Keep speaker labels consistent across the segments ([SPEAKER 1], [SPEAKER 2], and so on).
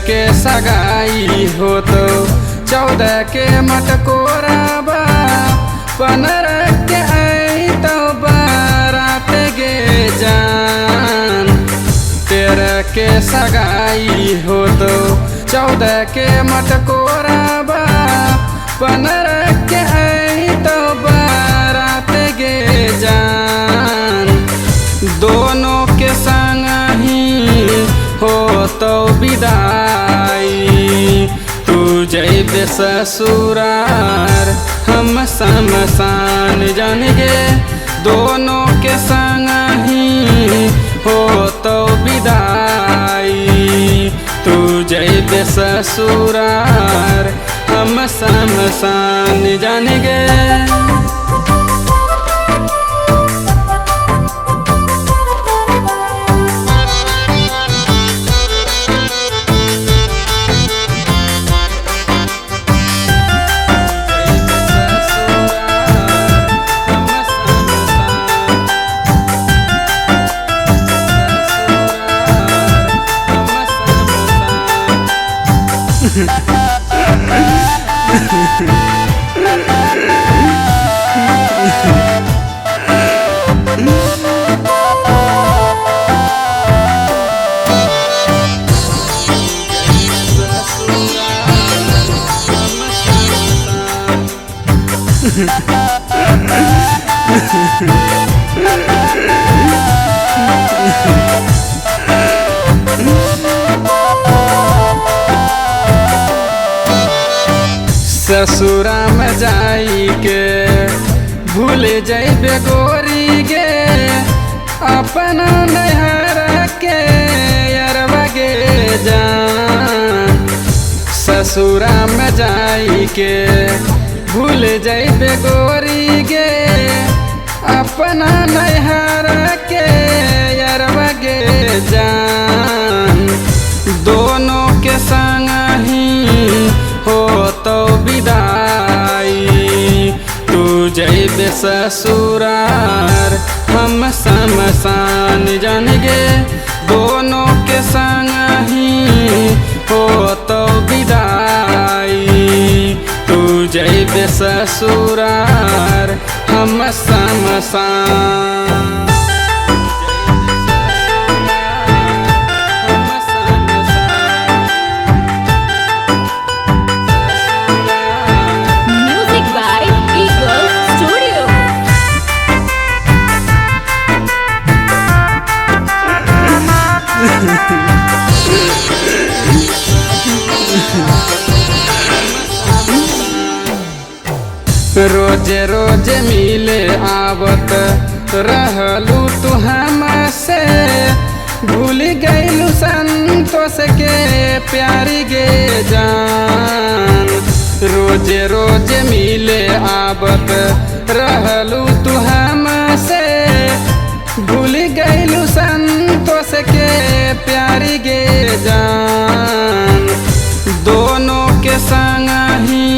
[SPEAKER 1] के सगाई हो तो 14 के मटकोरा बा 15 के आई तो बारात गे जान। 13 के सगाई हो तो 14 के मटकोरा बा 15 के आई तो बारात गे जान। दोनों के संग ही हो तो विदाई तू जैबे ससुरार हम शमशान जान गे। दोनों के संग ही हो तो विदाई तू जैबे ससुरार हम शमशान जान गे। ससुरा में जाई के भूल जैबे गोरी गे अपना नहर के अरबा गे जान। ससुरा में जाई के भूल जैबे गोरी गे अपना नहर के अरबा गे जान। दोनों के संग ही हो तो विदाई तू जैबे ससुरार हम शमशान जान गे। दोनों के संग ही हो तो विदाई तू जैबे ससुरार हम शमशान। रोजे रोजे मिले आवत रहलू तू हमसे भूल गईलू संतोष के प्यारी गे जान। रोजे रोजे मिले आवत रहलू तू हमसे भूल गईलू संतोष के प्यारी गे जान। दोनों के संग ही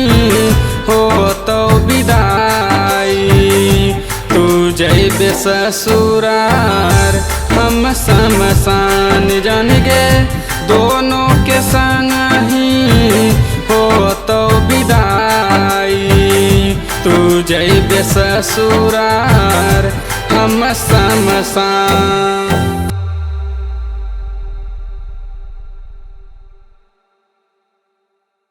[SPEAKER 1] हो तो विदाई तू जैबे ससुरार हम शमशान जान गे। दोनों के संग ही हो तो विदाई तू जैबे ससुरार हम शमशान।